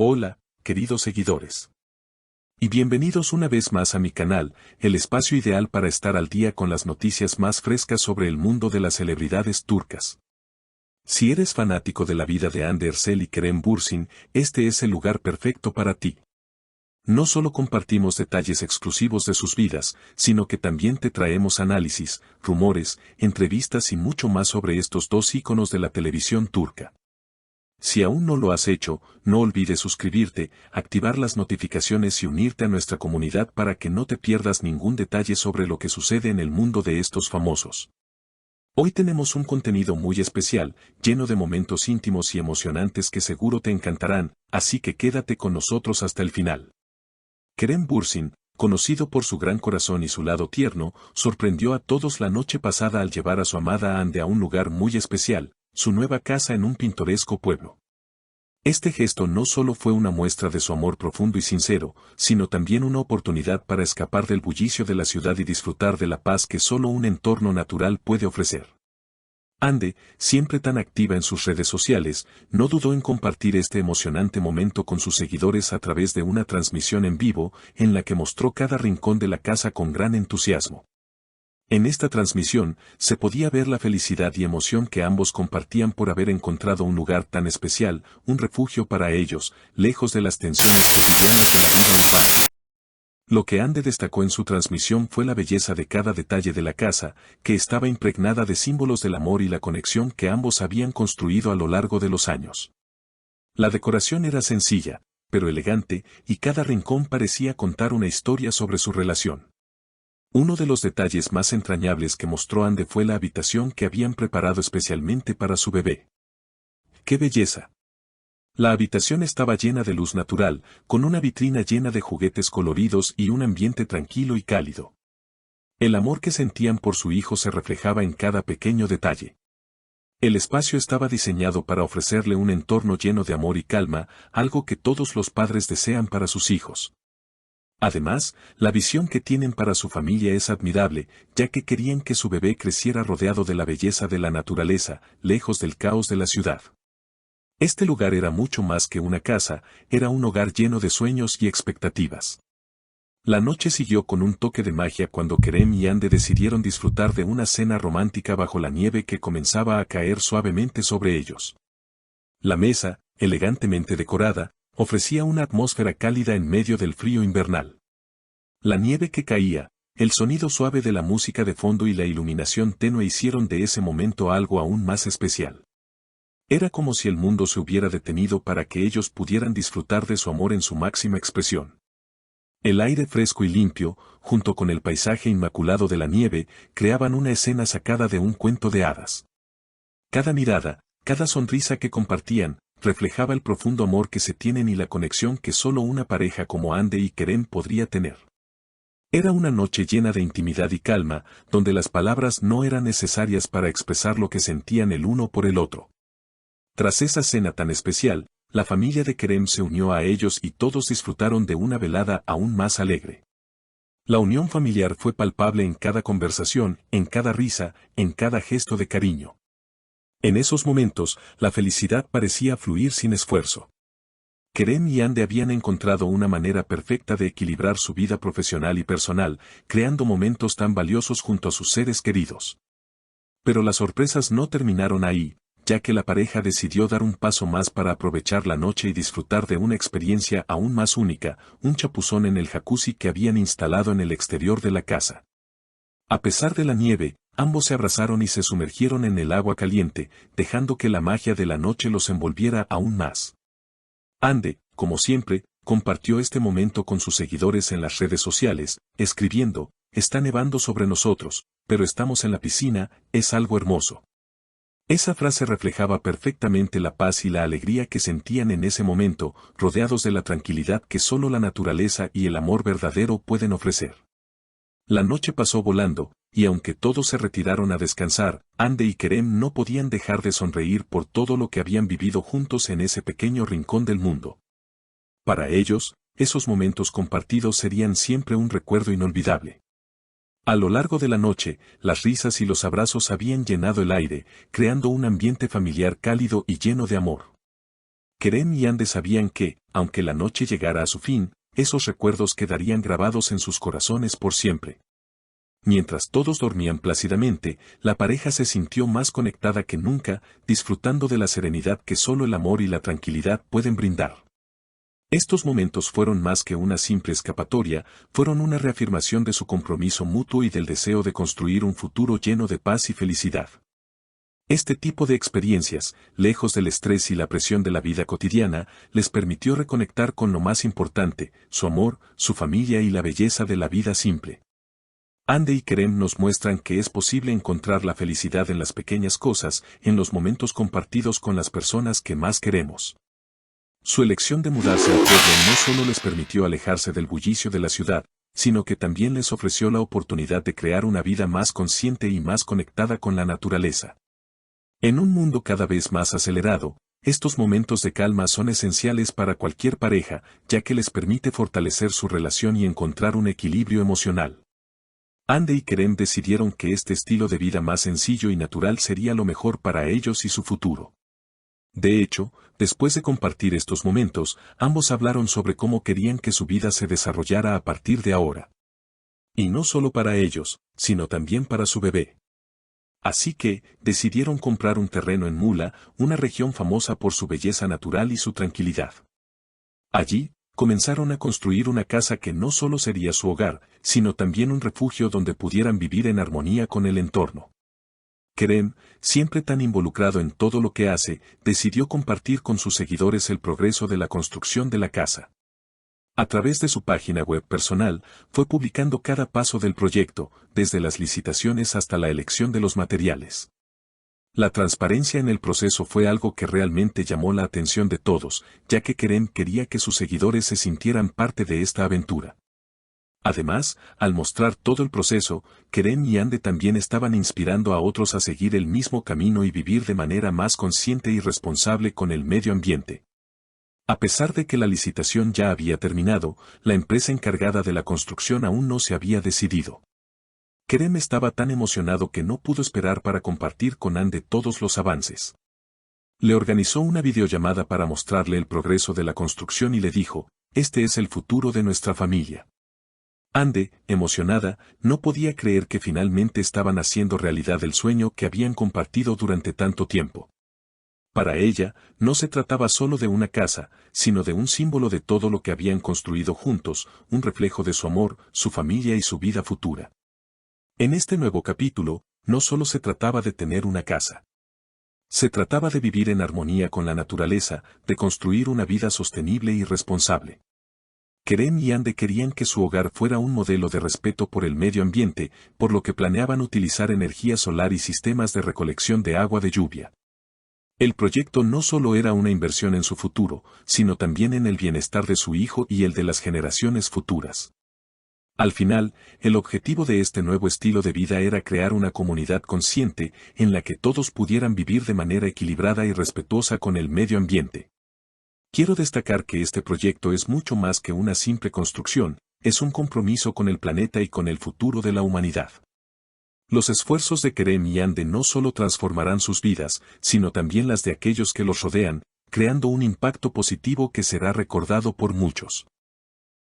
Hola, queridos seguidores. Y bienvenidos una vez más a mi canal, el espacio ideal para estar al día con las noticias más frescas sobre el mundo de las celebridades turcas. Si eres fanático de la vida de Hande Erçel y Kerem Bürsin, este es el lugar perfecto para ti. No solo compartimos detalles exclusivos de sus vidas, sino que también te traemos análisis, rumores, entrevistas y mucho más sobre estos dos íconos de la televisión turca. Si aún no lo has hecho, no olvides suscribirte, activar las notificaciones y unirte a nuestra comunidad para que no te pierdas ningún detalle sobre lo que sucede en el mundo de estos famosos. Hoy tenemos un contenido muy especial, lleno de momentos íntimos y emocionantes que seguro te encantarán, así que quédate con nosotros hasta el final. Kerem Bürsin, conocido por su gran corazón y su lado tierno, sorprendió a todos la noche pasada al llevar a su amada Hande a un lugar muy especial, su nueva casa en un pintoresco pueblo. Este gesto no solo fue una muestra de su amor profundo y sincero, sino también una oportunidad para escapar del bullicio de la ciudad y disfrutar de la paz que solo un entorno natural puede ofrecer. Hande, siempre tan activa en sus redes sociales, no dudó en compartir este emocionante momento con sus seguidores a través de una transmisión en vivo, en la que mostró cada rincón de la casa con gran entusiasmo. En esta transmisión, se podía ver la felicidad y emoción que ambos compartían por haber encontrado un lugar tan especial, un refugio para ellos, lejos de las tensiones cotidianas de la vida urbana. Lo que Hande destacó en su transmisión fue la belleza de cada detalle de la casa, que estaba impregnada de símbolos del amor y la conexión que ambos habían construido a lo largo de los años. La decoración era sencilla, pero elegante, y cada rincón parecía contar una historia sobre su relación. Uno de los detalles más entrañables que mostró Hande fue la habitación que habían preparado especialmente para su bebé. ¡Qué belleza! La habitación estaba llena de luz natural, con una vitrina llena de juguetes coloridos y un ambiente tranquilo y cálido. El amor que sentían por su hijo se reflejaba en cada pequeño detalle. El espacio estaba diseñado para ofrecerle un entorno lleno de amor y calma, algo que todos los padres desean para sus hijos. Además, la visión que tienen para su familia es admirable, ya que querían que su bebé creciera rodeado de la belleza de la naturaleza, lejos del caos de la ciudad. Este lugar era mucho más que una casa, era un hogar lleno de sueños y expectativas. La noche siguió con un toque de magia cuando Kerem y Hande decidieron disfrutar de una cena romántica bajo la nieve que comenzaba a caer suavemente sobre ellos. La mesa, elegantemente decorada, ofrecía una atmósfera cálida en medio del frío invernal. La nieve que caía, el sonido suave de la música de fondo y la iluminación tenue hicieron de ese momento algo aún más especial. Era como si el mundo se hubiera detenido para que ellos pudieran disfrutar de su amor en su máxima expresión. El aire fresco y limpio, junto con el paisaje inmaculado de la nieve, creaban una escena sacada de un cuento de hadas. Cada mirada, cada sonrisa que compartían, reflejaba el profundo amor que se tienen y la conexión que solo una pareja como Hande y Kerem podría tener. Era una noche llena de intimidad y calma, donde las palabras no eran necesarias para expresar lo que sentían el uno por el otro. Tras esa cena tan especial, la familia de Kerem se unió a ellos y todos disfrutaron de una velada aún más alegre. La unión familiar fue palpable en cada conversación, en cada risa, en cada gesto de cariño. En esos momentos, la felicidad parecía fluir sin esfuerzo. Kerem y Hande habían encontrado una manera perfecta de equilibrar su vida profesional y personal, creando momentos tan valiosos junto a sus seres queridos. Pero las sorpresas no terminaron ahí, ya que la pareja decidió dar un paso más para aprovechar la noche y disfrutar de una experiencia aún más única, un chapuzón en el jacuzzi que habían instalado en el exterior de la casa. A pesar de la nieve, ambos se abrazaron y se sumergieron en el agua caliente, dejando que la magia de la noche los envolviera aún más. Hande, como siempre, compartió este momento con sus seguidores en las redes sociales, escribiendo: «Está nevando sobre nosotros, pero estamos en la piscina, es algo hermoso». Esa frase reflejaba perfectamente la paz y la alegría que sentían en ese momento, rodeados de la tranquilidad que solo la naturaleza y el amor verdadero pueden ofrecer. La noche pasó volando, y aunque todos se retiraron a descansar, Hande y Kerem no podían dejar de sonreír por todo lo que habían vivido juntos en ese pequeño rincón del mundo. Para ellos, esos momentos compartidos serían siempre un recuerdo inolvidable. A lo largo de la noche, las risas y los abrazos habían llenado el aire, creando un ambiente familiar cálido y lleno de amor. Kerem y Ande sabían que, aunque la noche llegara a su fin, esos recuerdos quedarían grabados en sus corazones por siempre. Mientras todos dormían plácidamente, la pareja se sintió más conectada que nunca, disfrutando de la serenidad que solo el amor y la tranquilidad pueden brindar. Estos momentos fueron más que una simple escapatoria, fueron una reafirmación de su compromiso mutuo y del deseo de construir un futuro lleno de paz y felicidad. Este tipo de experiencias, lejos del estrés y la presión de la vida cotidiana, les permitió reconectar con lo más importante, su amor, su familia y la belleza de la vida simple. Ande y Kerem nos muestran que es posible encontrar la felicidad en las pequeñas cosas, en los momentos compartidos con las personas que más queremos. Su elección de mudarse al pueblo no solo les permitió alejarse del bullicio de la ciudad, sino que también les ofreció la oportunidad de crear una vida más consciente y más conectada con la naturaleza. En un mundo cada vez más acelerado, estos momentos de calma son esenciales para cualquier pareja, ya que les permite fortalecer su relación y encontrar un equilibrio emocional. Ande y Kerem decidieron que este estilo de vida más sencillo y natural sería lo mejor para ellos y su futuro. De hecho, después de compartir estos momentos, ambos hablaron sobre cómo querían que su vida se desarrollara a partir de ahora. Y no solo para ellos, sino también para su bebé. Así que, decidieron comprar un terreno en Mula, una región famosa por su belleza natural y su tranquilidad. Allí, comenzaron a construir una casa que no solo sería su hogar, sino también un refugio donde pudieran vivir en armonía con el entorno. Kerem, siempre tan involucrado en todo lo que hace, decidió compartir con sus seguidores el progreso de la construcción de la casa. A través de su página web personal, fue publicando cada paso del proyecto, desde las licitaciones hasta la elección de los materiales. La transparencia en el proceso fue algo que realmente llamó la atención de todos, ya que Kerem quería que sus seguidores se sintieran parte de esta aventura. Además, al mostrar todo el proceso, Kerem y Ande también estaban inspirando a otros a seguir el mismo camino y vivir de manera más consciente y responsable con el medio ambiente. A pesar de que la licitación ya había terminado, la empresa encargada de la construcción aún no se había decidido. Kerem estaba tan emocionado que no pudo esperar para compartir con Ande todos los avances. Le organizó una videollamada para mostrarle el progreso de la construcción y le dijo, «Este es el futuro de nuestra familia». Ande, emocionada, no podía creer que finalmente estaban haciendo realidad el sueño que habían compartido durante tanto tiempo. Para ella, no se trataba solo de una casa, sino de un símbolo de todo lo que habían construido juntos, un reflejo de su amor, su familia y su vida futura. En este nuevo capítulo, no solo se trataba de tener una casa. Se trataba de vivir en armonía con la naturaleza, de construir una vida sostenible y responsable. Kerem y Ande querían que su hogar fuera un modelo de respeto por el medio ambiente, por lo que planeaban utilizar energía solar y sistemas de recolección de agua de lluvia. El proyecto no solo era una inversión en su futuro, sino también en el bienestar de su hijo y el de las generaciones futuras. Al final, el objetivo de este nuevo estilo de vida era crear una comunidad consciente en la que todos pudieran vivir de manera equilibrada y respetuosa con el medio ambiente. Quiero destacar que este proyecto es mucho más que una simple construcción, es un compromiso con el planeta y con el futuro de la humanidad. Los esfuerzos de Kerem y Ande no solo transformarán sus vidas, sino también las de aquellos que los rodean, creando un impacto positivo que será recordado por muchos.